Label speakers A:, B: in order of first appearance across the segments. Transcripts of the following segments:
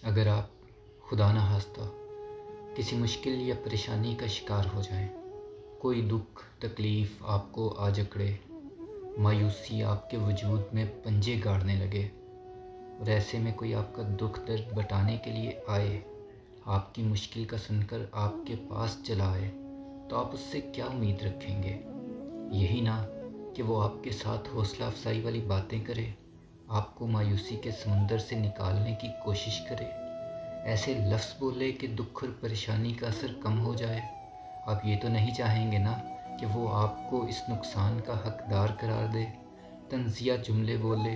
A: اگر آپ خدا نہ خواستہ کسی مشکل یا پریشانی کا شکار ہو جائیں، کوئی دکھ تکلیف آپ کو آ جکڑے، مایوسی آپ کے وجود میں پنجے گاڑنے لگے اور ایسے میں کوئی آپ کا دکھ درد بٹانے کے لیے آئے، آپ کی مشکل کا سن کر آپ کے پاس چلا آئے، تو آپ اس سے کیا امید رکھیں گے؟ یہی نہ کہ وہ آپ کے ساتھ حوصلہ افزائی والی باتیں کرے، آپ کو مایوسی کے سمندر سے نکالنے کی کوشش کرے، ایسے لفظ بولے کہ دکھ اور پریشانی کا اثر کم ہو جائے۔ آپ یہ تو نہیں چاہیں گے نا کہ وہ آپ کو اس نقصان کا حقدار قرار دے، طنزیہ جملے بولے،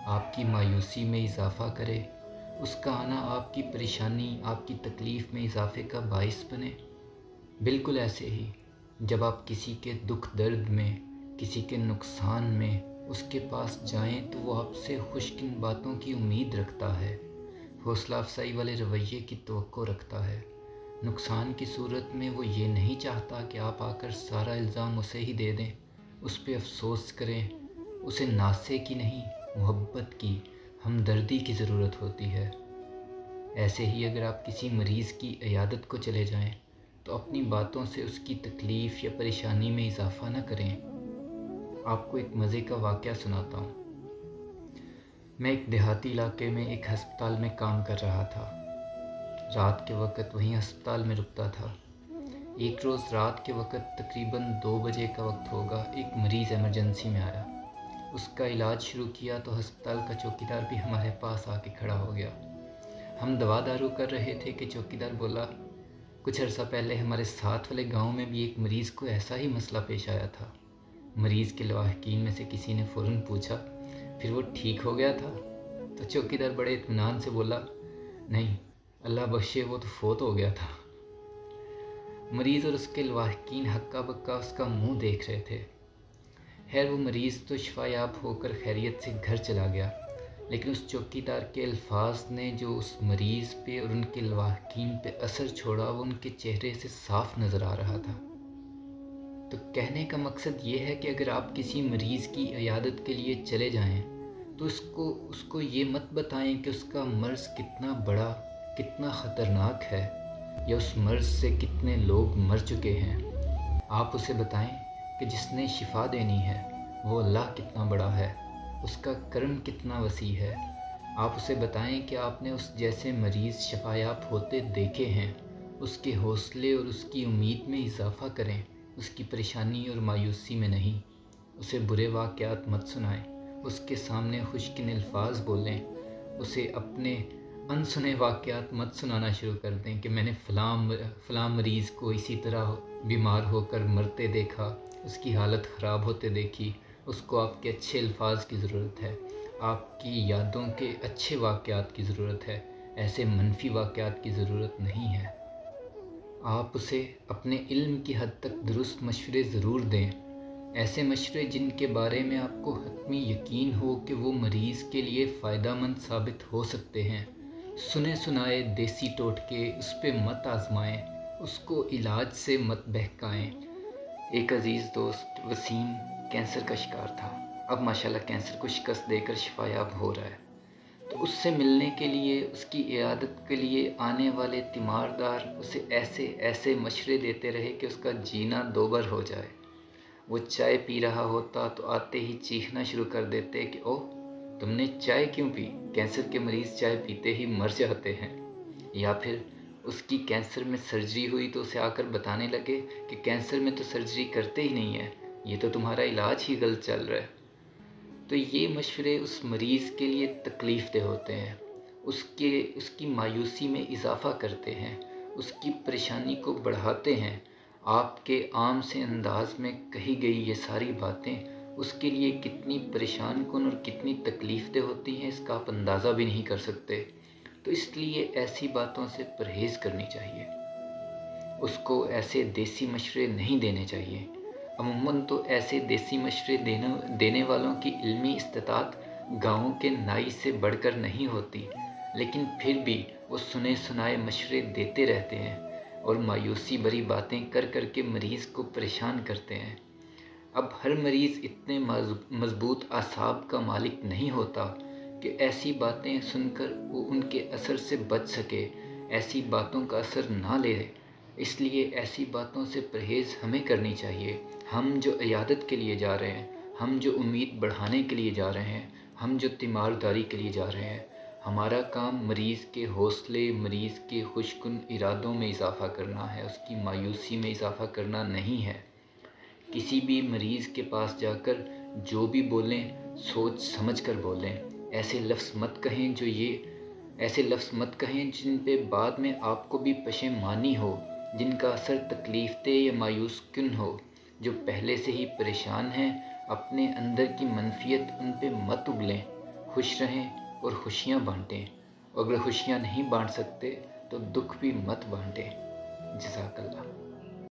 A: آپ کی مایوسی میں اضافہ کرے، اس کا آنا آپ کی پریشانی، آپ کی تکلیف میں اضافے کا باعث بنے؟ بالکل ایسے ہی جب آپ کسی کے دکھ درد میں، کسی کے نقصان میں اس کے پاس جائیں تو وہ آپ سے خشکن باتوں کی امید رکھتا ہے، حوصلہ افزائی والے رویے کی توقع رکھتا ہے۔ نقصان کی صورت میں وہ یہ نہیں چاہتا کہ آپ آ کر سارا الزام اسے ہی دے دیں، اس پہ افسوس کریں۔ اسے ناسے کی نہیں، محبت کی، ہمدردی کی ضرورت ہوتی ہے۔ ایسے ہی اگر آپ کسی مریض کی عیادت کو چلے جائیں تو اپنی باتوں سے اس کی تکلیف یا پریشانی میں اضافہ نہ کریں۔ آپ کو ایک مزے کا واقعہ سناتا ہوں۔ میں ایک دیہاتی علاقے میں ایک ہسپتال میں کام کر رہا تھا۔ رات کے وقت وہیں ہسپتال میں رکتا تھا۔ ایک روز رات کے وقت تقریباً 2 بجے کا وقت ہوگا، ایک مریض ایمرجنسی میں آیا۔ اس کا علاج شروع کیا تو ہسپتال کا چوکیدار بھی ہمارے پاس آ کے کھڑا ہو گیا۔ ہم دوا دارو کر رہے تھے کہ چوکیدار بولا، کچھ عرصہ پہلے ہمارے ساتھ والے گاؤں میں بھی ایک مریض کو ایسا ہی مسئلہ پیش آیا تھا۔ مریض کے لواحقین میں سے کسی نے فوراً پوچھا، پھر وہ ٹھیک ہو گیا تھا؟ تو چوکیدار بڑے اطمینان سے بولا، نہیں، اللہ بخشے، وہ تو فوت ہو گیا تھا۔ مریض اور اس کے لواحقین ہکا بکا اس کا منہ دیکھ رہے تھے۔ خیر وہ مریض تو شفا یاب ہو کر خیریت سے گھر چلا گیا، لیکن اس چوکیدار کے الفاظ نے جو اس مریض پہ اور ان کے لواحقین پہ اثر چھوڑا وہ ان کے چہرے سے صاف نظر آ رہا تھا۔ تو کہنے کا مقصد یہ ہے کہ اگر آپ کسی مریض کی عیادت کے لیے چلے جائیں تو اس کو یہ مت بتائیں کہ اس کا مرض کتنا بڑا، کتنا خطرناک ہے، یا اس مرض سے کتنے لوگ مر چکے ہیں۔ آپ اسے بتائیں کہ جس نے شفا دینی ہے وہ اللہ کتنا بڑا ہے، اس کا کرم کتنا وسیع ہے۔ آپ اسے بتائیں کہ آپ نے اس جیسے مریض شفا یاب ہوتے دیکھے ہیں۔ اس کے حوصلے اور اس کی امید میں اضافہ کریں، اس کی پریشانی اور مایوسی میں نہیں۔ اسے برے واقعات مت سنائیں، اس کے سامنے خشکن الفاظ بولیں، اسے اپنے انسنے واقعات مت سنانا شروع کر دیں کہ میں نے فلاں مریض کو اسی طرح بیمار ہو کر مرتے دیکھا، اس کی حالت خراب ہوتے دیکھی، اس کو آپ کے اچھے الفاظ کی ضرورت ہے، آپ کی یادوں کے اچھے واقعات کی ضرورت ہے، ایسے منفی واقعات کی ضرورت نہیں ہے۔ آپ اسے اپنے علم کی حد تک درست مشورے ضرور دیں، ایسے مشورے جن کے بارے میں آپ کو حتمی یقین ہو کہ وہ مریض کے لیے فائدہ مند ثابت ہو سکتے ہیں۔ سنے سنائے دیسی ٹوٹکے اس پہ مت آزمائیں، اس کو علاج سے مت بہکائیں۔ ایک عزیز دوست وسیم کینسر کا شکار تھا، اب ماشاءاللہ کینسر کو شکست دے کر شفا یاب ہو رہا ہے۔ تو اس سے ملنے کے لیے، اس کی عیادت کے لیے آنے والے تیماردار اسے ایسے مشورے دیتے رہے کہ اس کا جینا دوبر ہو جائے۔ وہ چائے پی رہا ہوتا تو آتے ہی چیخنا شروع کر دیتے کہ اوہ، تم نے چائے کیوں پی؟ کینسر کے مریض چائے پیتے ہی مر جاتے ہیں۔ یا پھر اس کی کینسر میں سرجری ہوئی تو اسے آ کر بتانے لگے کہ کینسر میں تو سرجری کرتے ہی نہیں ہے، یہ تو تمہارا علاج ہی غلط چل رہا ہے۔ تو یہ مشورے اس مریض کے لیے تکلیف دہ ہوتے ہیں، اس کی مایوسی میں اضافہ کرتے ہیں، اس کی پریشانی کو بڑھاتے ہیں۔ آپ کے عام سے انداز میں کہی گئی یہ ساری باتیں اس کے لیے کتنی پریشان کن اور کتنی تکلیف دہ ہوتی ہیں، اس کا آپ اندازہ بھی نہیں کر سکتے۔ تو اس لیے ایسی باتوں سے پرہیز کرنی چاہیے، اس کو ایسے دیسی مشورے نہیں دینے چاہیے۔ عموماً تو ایسے دیسی مشورے دینے والوں کی علمی استطاعت گاؤں کے نائی سے بڑھ کر نہیں ہوتی، لیکن پھر بھی وہ سنے سنائے مشورے دیتے رہتے ہیں اور مایوسی بھری باتیں کر کر کے مریض کو پریشان کرتے ہیں۔ اب ہر مریض اتنے مضبوط اعصاب کا مالک نہیں ہوتا کہ ایسی باتیں سن کر وہ ان کے اثر سے بچ سکے، ایسی باتوں کا اثر نہ لے۔ اس لیے ایسی باتوں سے پرہیز ہمیں کرنی چاہیے۔ ہم جو عیادت کے لیے جا رہے ہیں، ہم جو امید بڑھانے کے لیے جا رہے ہیں، ہم جو تیمارداری کے لیے جا رہے ہیں، ہمارا کام مریض کے حوصلے، مریض کے خوشکن ارادوں میں اضافہ کرنا ہے، اس کی مایوسی میں اضافہ کرنا نہیں ہے۔ کسی بھی مریض کے پاس جا کر جو بھی بولیں سوچ سمجھ کر بولیں۔ ایسے لفظ مت کہیں جن پہ بعد میں آپ کو بھی پشیمانی ہو، جن کا اثر تکلیف دہ یا مایوس کن ہو۔ جو پہلے سے ہی پریشان ہیں، اپنے اندر کی منفیت ان پہ مت اگلیں، خوش رہیں اور خوشیاں بانٹیں۔ اگر خوشیاں نہیں بانٹ سکتے تو دکھ بھی مت بانٹیں۔ جزاک اللہ۔